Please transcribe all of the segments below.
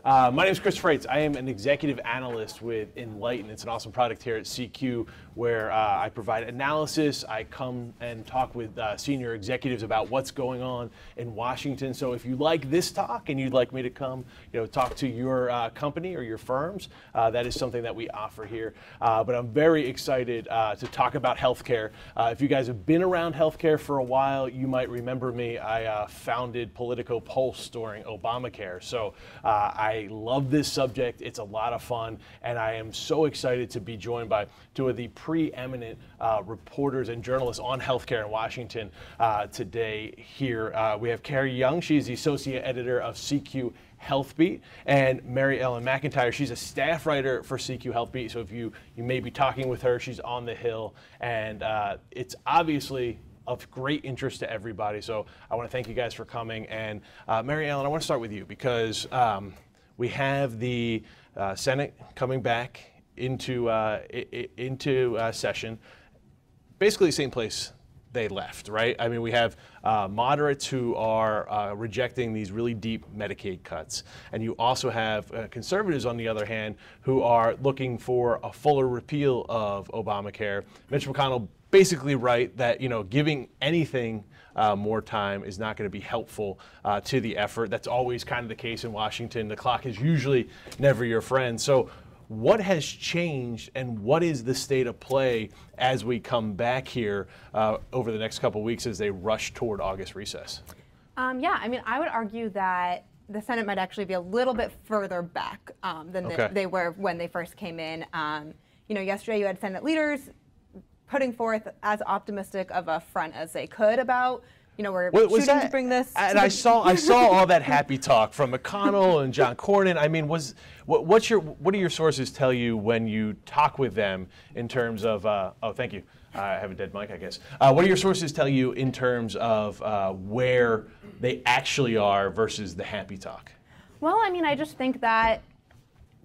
My name is Chris Freitz. I am an executive analyst with Enlighten. It's an awesome product here at CQ where I provide analysis. I come and talk with senior executives about what's going on in Washington. So if you like this talk and you'd like me to come, talk to your company or your firms, that is something that we offer here. But I'm very excited to talk about healthcare. If you guys have been around healthcare for a while, you might remember me. I founded Politico Pulse during Obamacare. So I love this subject. It's a lot of fun, and I am so excited to be joined by two of the preeminent reporters and journalists on healthcare in Washington today here. We have Carrie Young. She's the associate editor of CQ Health Beat, and Mary Ellen McIntyre. She's a staff writer for CQ Health Beat. So if you may be talking with her, she's on the Hill, and it's obviously of great interest to everybody. So I want to thank you guys for coming. And Mary Ellen, I want to start with you because we have the Senate coming back into session, basically the same place they left, right? I mean, we have moderates who are rejecting these really deep Medicaid cuts. And you also have conservatives, on the other hand, who are looking for a fuller repeal of Obamacare. Mitch McConnell basically right that giving anything more time is not going to be helpful to the effort. That's always kind of the case in Washington. The clock is usually never your friend. So what has changed, and what is the state of play as we come back here over the next couple of weeks as they rush toward August recess? Yeah, I mean, I would argue that the Senate might actually be a little bit further back than they were when they first came in. Yesterday you had Senate leaders putting forth as optimistic of a front as they could about, we're shooting to bring this. And I saw all that happy talk from McConnell and John Cornyn. I mean, what do your sources tell you when you talk with them in terms of? Oh, thank you. I have a dead mic, I guess. What do your sources tell you in terms of where they actually are versus the happy talk? Well, I mean, I just think that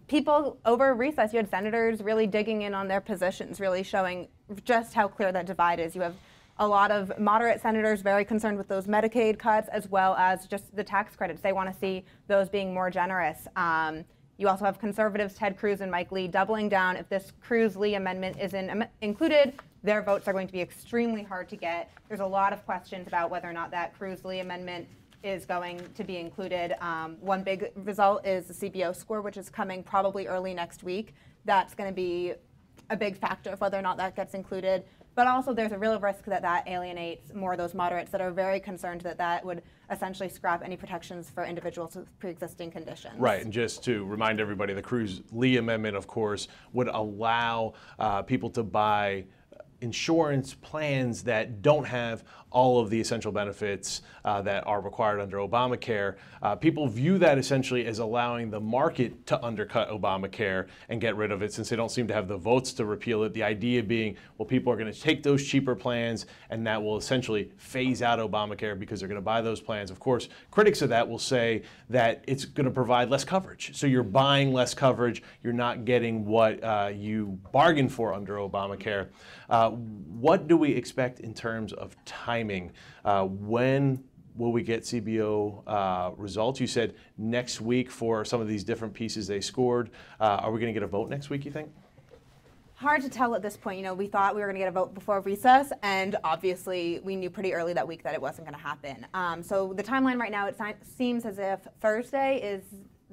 people over recess, you had senators really digging in on their positions, really showing just how clear that divide is. You have a lot of moderate senators very concerned with those Medicaid cuts, as well as just the tax credits. They want to see those being more generous. You also have conservatives, Ted Cruz and Mike Lee, doubling down. If this Cruz-Lee amendment isn't included, their votes are going to be extremely hard to get. There's a lot of questions about whether or not that Cruz-Lee amendment is going to be included. One big result is the CBO score, which is coming probably early next week. That's going to be a big factor of whether or not that gets included. But also there's a real risk that alienates more of those moderates that are very concerned that would essentially scrap any protections for individuals with pre-existing conditions. Right, and just to remind everybody, the Cruz-Lee amendment, of course, would allow people to buy insurance plans that don't have all of the essential benefits that are required under Obamacare. People view that essentially as allowing the market to undercut Obamacare and get rid of it, since they don't seem to have the votes to repeal it. The idea being, well, people are going to take those cheaper plans, and that will essentially phase out Obamacare because they're going to buy those plans. Of course, critics of that will say that it's going to provide less coverage. So you're buying less coverage. You're not getting what you bargained for under Obamacare. What do we expect in terms of timing? When will we get CBO results? You said next week for some of these different pieces they scored. Are we going to get a vote next week, you think? Hard to tell at this point. We thought we were going to get a vote before recess, and obviously we knew pretty early that week that it wasn't going to happen. So the timeline right now, it seems as if Thursday is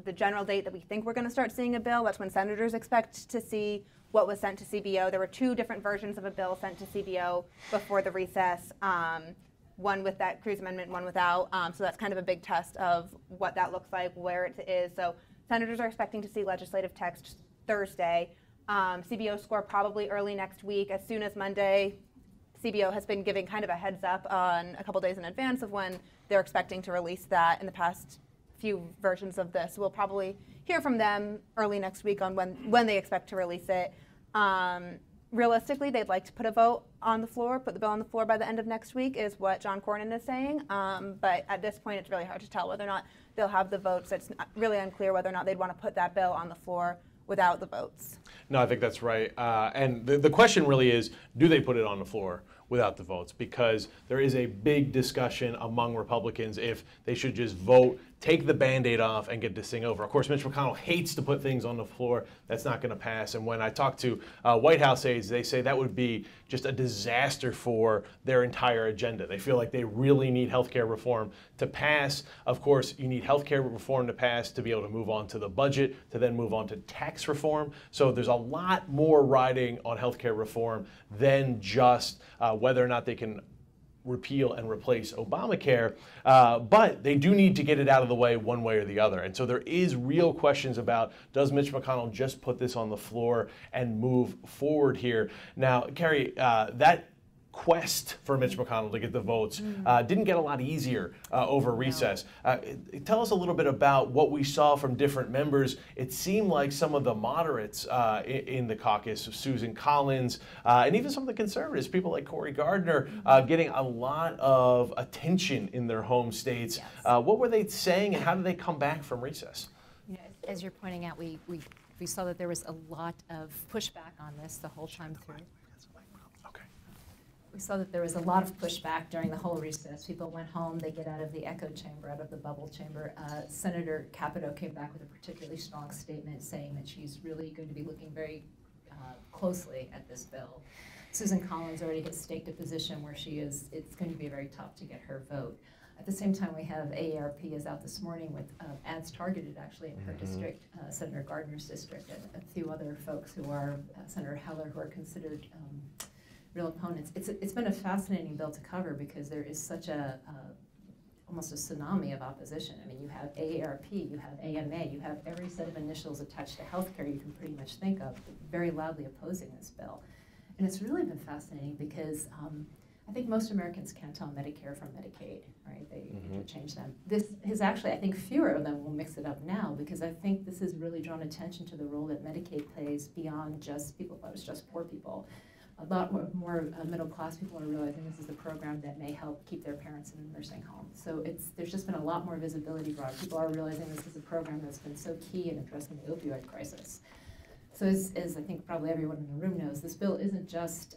the general date that we think we're going to start seeing a bill. That's when senators expect to see what was sent to CBO. There were two different versions of a bill sent to CBO before the recess, one with that Cruz amendment, one without. So that's kind of a big test of what that looks like, where it is. So senators are expecting to see legislative text Thursday. CBO score probably early next week. As soon as Monday, CBO has been giving kind of a heads up on a couple days in advance of when they're expecting to release that. In the past few versions of this, we'll probably hear from them early next week on when they expect to release it. Realistically, they'd like to put the bill on the floor by the end of next week, is what John Cornyn is saying. But at this point, it's really hard to tell whether or not they'll have the votes. It's really unclear whether or not they'd want to put that bill on the floor without the votes. No, I think that's right. And the question really is, do they put it on the floor without the votes? Because there is a big discussion among Republicans if they should just vote take the Band-Aid off and get this thing over. Of course, Mitch McConnell hates to put things on the floor. That's not going to pass. And when I talk to White House aides, they say that would be just a disaster for their entire agenda. They feel like they really need healthcare reform to pass. Of course, you need healthcare reform to pass to be able to move on to the budget, to then move on to tax reform. So there's a lot more riding on healthcare reform than just whether or not they can repeal and replace Obamacare, but they do need to get it out of the way one way or the other. And so there is real questions about, does Mitch McConnell just put this on the floor and move forward here? Now, Carrie, that quest for Mitch McConnell to get the votes didn't get a lot easier over recess. Tell us a little bit about what we saw from different members. It seemed like some of the moderates in the caucus, Susan Collins, and even some of the conservatives, people like Cory Gardner, getting a lot of attention in their home states. Yes. What were they saying, and how did they come back from recess? You know, as you're pointing out, we saw that there was a lot of pushback on this the whole time through. We saw that there was a lot of pushback during the whole recess. People went home, they get out of the echo chamber, out of the bubble chamber. Senator Capito came back with a particularly strong statement saying that she's really going to be looking very closely at this bill. Susan Collins already has staked a position where it's going to be very tough to get her vote. At the same time, we have AARP is out this morning with ads targeted actually in her district, Senator Gardner's district, and a few other folks who are, Senator Heller, who are considered real opponents. It's been a fascinating bill to cover because there is such almost a tsunami of opposition. I mean, you have AARP, you have AMA, you have every set of initials attached to healthcare you can pretty much think of, very loudly opposing this bill. And it's really been fascinating because I think most Americans can't tell Medicare from Medicaid, right? They interchange them. This is actually, I think fewer of them will mix it up now because I think this has really drawn attention to the role that Medicaid plays beyond just people thought it was just poor people. A lot more middle-class people are realizing this is a program that may help keep their parents in a nursing home. So there's just been a lot more visibility brought. People are realizing this is a program that's been so key in addressing the opioid crisis. So as I think probably everyone in the room knows, this bill isn't just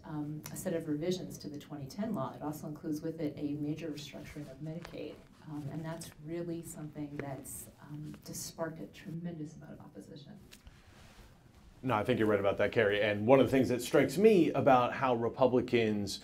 a set of revisions to the 2010 law. It also includes with it a major restructuring of Medicaid. And that's really something that's just sparked a tremendous amount of opposition. No, I think you're right about that, Carrie. And one of the things that strikes me about how Republicans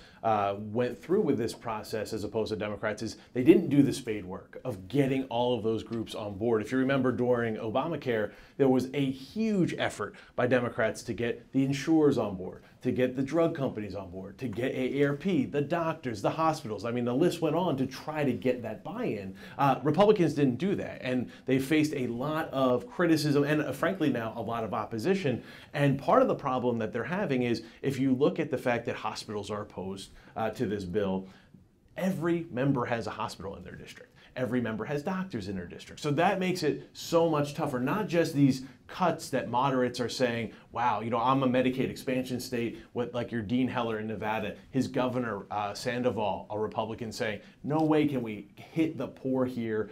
went through with this process as opposed to Democrats is they didn't do the spade work of getting all of those groups on board. If you remember during Obamacare, there was a huge effort by Democrats to get the insurers on board, to get the drug companies on board, to get AARP, the doctors, the hospitals. I mean, the list went on to try to get that buy-in. Republicans didn't do that, and they faced a lot of criticism and, frankly, now a lot of opposition. And part of the problem that they're having is if you look at the fact that hospitals are opposed to this bill, every member has a hospital in their district. Every member has doctors in their district. So that makes it so much tougher. Not just these cuts that moderates are saying, wow, you know, I'm a Medicaid expansion state with like your Dean Heller in Nevada, his governor Sandoval, a Republican, saying, no way can we hit the poor here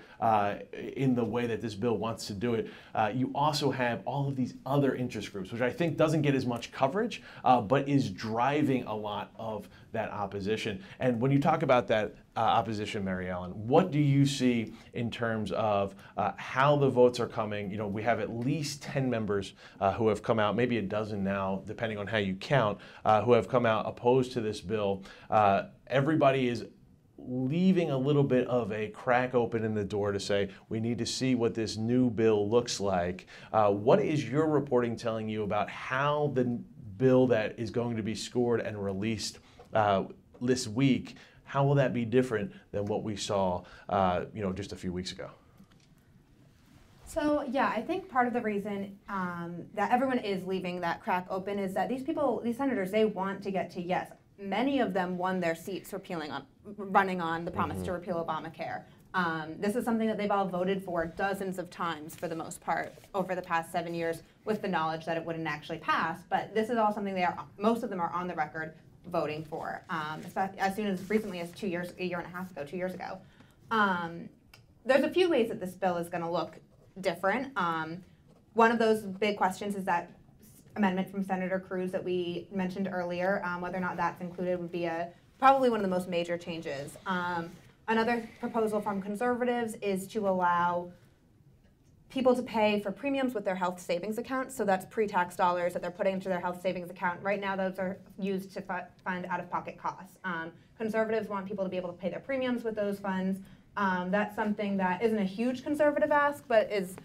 in the way that this bill wants to do it. You also have all of these other interest groups, which I think doesn't get as much coverage, but is driving a lot of that opposition. And when you talk about that opposition, Mary Ellen, what do you see in terms of how the votes are coming? You know, we have at least 10 members who have come out, maybe a dozen now, depending on how you count, who have come out opposed to this bill. Everybody is leaving a little bit of a crack open in the door to say, we need to see what this new bill looks like. What is your reporting telling you about how the bill that is going to be scored and released this week, how will that be different than what we saw you know, just a few weeks ago? So yeah, I think part of the reason that everyone is leaving that crack open is that these senators, they want to get to yes. Many of them won their seats running on the promise to repeal Obamacare. This is something that they've all voted for dozens of times for the most part over the past 7 years with the knowledge that it wouldn't actually pass. But this is all something most of them are on the record voting for, as soon as recently as 2 years, a year and a half ago, 2 years ago. There's a few ways that this bill is going to look different. One of those big questions is that amendment from Senator Cruz that we mentioned earlier. Whether or not that's included would be probably one of the most major changes. Another proposal from conservatives is to allow people to pay for premiums with their health savings account. So that's pre-tax dollars that they're putting into their health savings account. Right now, those are used to fund out-of-pocket costs. Conservatives want people to be able to pay their premiums with those funds. That's something that isn't a huge conservative ask, but is,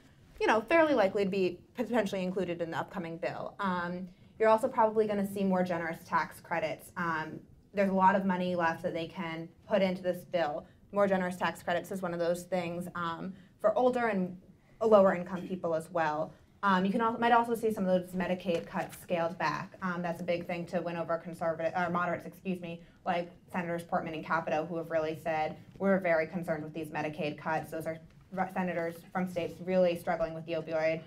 fairly likely to be potentially included in the upcoming bill. You're also probably going to see more generous tax credits. There's a lot of money left that they can put into this bill. More generous tax credits is one of those things for older and lower income people as well. You might also see some of those Medicaid cuts scaled back. That's a big thing to win over moderates, like Senators Portman and Capito, who have really said, we're very concerned with these Medicaid cuts. Those are senators from states really struggling with the opioid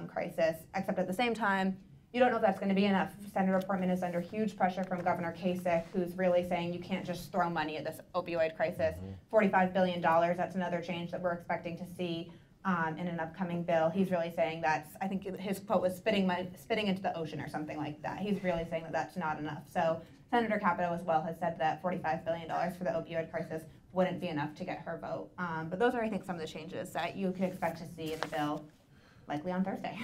crisis, except at the same time, you don't know if that's going to be enough. Senator Portman is under huge pressure from Governor Kasich, who's really saying you can't just throw money at this opioid crisis. $45 billion, that's another change that we're expecting to see in an upcoming bill. He's really saying I think his quote was spitting into the ocean or something like that. He's really saying that that's not enough. So Senator Capito as well has said that $45 billion for the opioid crisis wouldn't be enough to get her vote. But those are, I think, some of the changes that you could expect to see in the bill, likely on Thursday.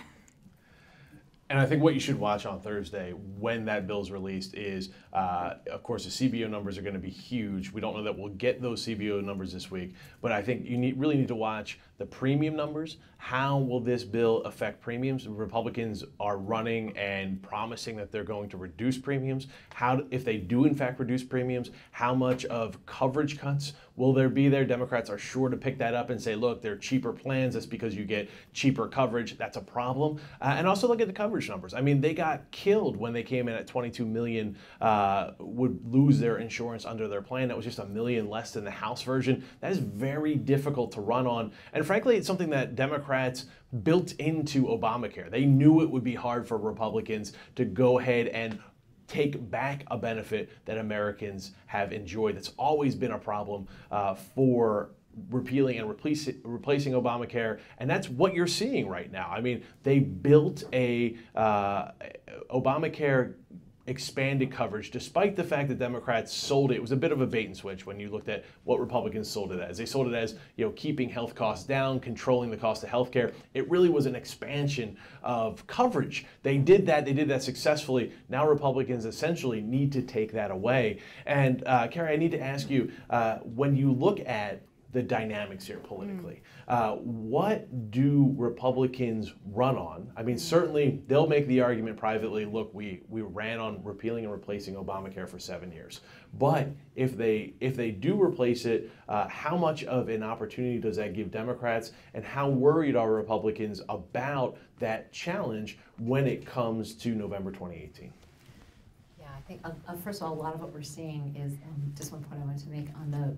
And I think what you should watch on Thursday when that bill's released is, of course, the CBO numbers are going to be huge. We don't know that we'll get those CBO numbers this week, but I think you really need to watch the premium numbers. How will this bill affect premiums? Republicans are running and promising that they're going to reduce premiums. If they do in fact reduce premiums, how much of coverage cuts will there be there? Democrats are sure to pick that up and say, look, they're cheaper plans. That's because you get cheaper coverage. That's a problem. And also look at the coverage numbers. I mean, they got killed when they came in at 22 million would lose their insurance under their plan. That was just $1 million less than the House version. That is very difficult to run on. And frankly, it's something that Democrats built into Obamacare. They knew it would be hard for Republicans to go ahead and take back a benefit that Americans have enjoyed. That's always been a problem for repealing and replacing Obamacare, and that's what you're seeing right now. I mean, they built a Obamacare expanded coverage, despite the fact that Democrats sold it. It was a bit of a bait and switch when you looked at what Republicans sold it as. They sold it as, keeping health costs down, controlling the cost of health care. It really was an expansion of coverage. They did that successfully. Now Republicans essentially need to take that away. And Carrie, I need to ask you, when you look at the dynamics here politically. What do Republicans run on? I mean, certainly they'll make the argument privately, look, we ran on repealing and replacing Obamacare for 7 years. But if they do replace it, how much of an opportunity does that give Democrats, and how worried are Republicans about that challenge when it comes to November 2018? Yeah, I think, first of all, a lot of what we're seeing is, just one point I wanted to make on the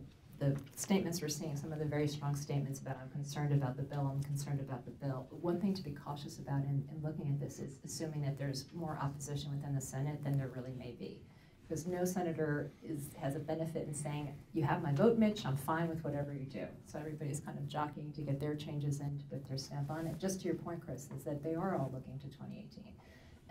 statements we're seeing, some of the very strong statements about I'm concerned about the bill, I'm concerned about the bill. One thing to be cautious about in looking at this is assuming that there's more opposition within the Senate than there really may be. Because no senator has a benefit in saying, you have my vote, Mitch, I'm fine with whatever you do. So everybody's kind of jockeying to get their changes in, to put their stamp on it. Just to your point, Chris, is that they are all looking to 2018.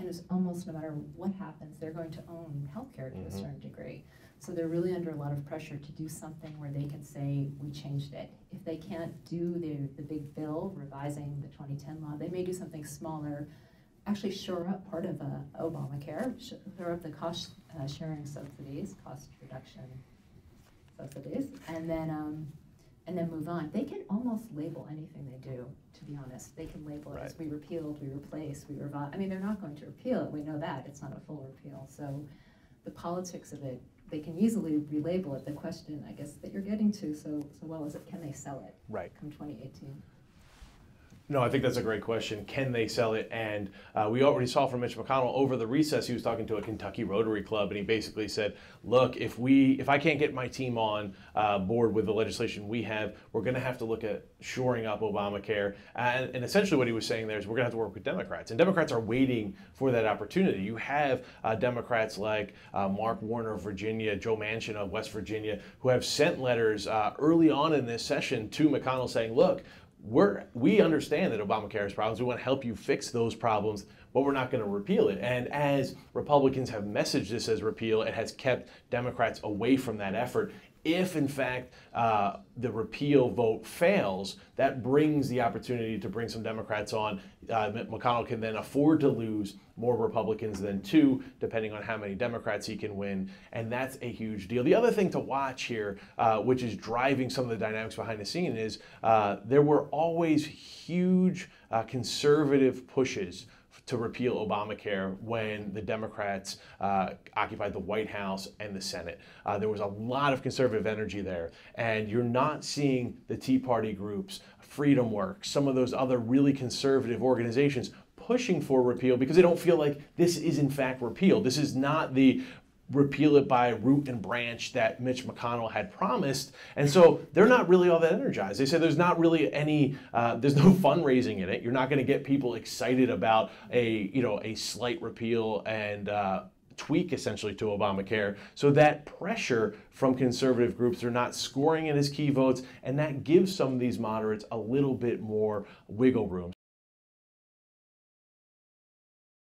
And it's almost no matter what happens, they're going to own healthcare to a certain degree. So they're really under a lot of pressure to do something where they can say, we changed it. If they can't do the big bill revising the 2010 law, they may do something smaller, actually shore up part of Obamacare, shore up the cost sharing subsidies, cost reduction subsidies, and then move on. They can almost label anything they do, to be honest. They can label it as we repealed, we replaced, we revised. I mean, they're not going to repeal it. We know that. It's not a full repeal. So the politics of it, they can easily relabel it. The question, I guess, that you're getting to so well is, can they sell it come 2018? No, I think that's a great question. Can they sell it? And we already saw from Mitch McConnell over the recess, he was talking to a Kentucky Rotary Club, and he basically said, look, if I can't get my team on board with the legislation we have, we're going to have to look at shoring up Obamacare. And essentially what he was saying there is we're going to have to work with Democrats. And Democrats are waiting for that opportunity. You have Democrats like Mark Warner of Virginia, Joe Manchin of West Virginia, who have sent letters early on in this session to McConnell saying, look, we understand that Obamacare has problems. We want to help you fix those problems, but we're not going to repeal it. And as Republicans have messaged this as repeal, it has kept Democrats away from that effort. If, in fact, the repeal vote fails, that brings the opportunity to bring some Democrats on. McConnell can then afford to lose more Republicans than 2, depending on how many Democrats he can win, and that's a huge deal. The other thing to watch here, which is driving some of the dynamics behind the scene, is there were always huge conservative pushes to repeal Obamacare when the Democrats occupied the White House and the Senate. There was a lot of conservative energy there, and you're not seeing the Tea Party groups, Freedom Works, some of those other really conservative organizations pushing for repeal because they don't feel like this is in fact repeal. This is not the repeal it by root and branch that Mitch McConnell had promised. And so they're not really all that energized. They said there's not really any, there's no fundraising in it. You're not going to get people excited about a slight repeal and tweak essentially to Obamacare. So that pressure from conservative groups, they're not scoring in as key votes, and that gives some of these moderates a little bit more wiggle room.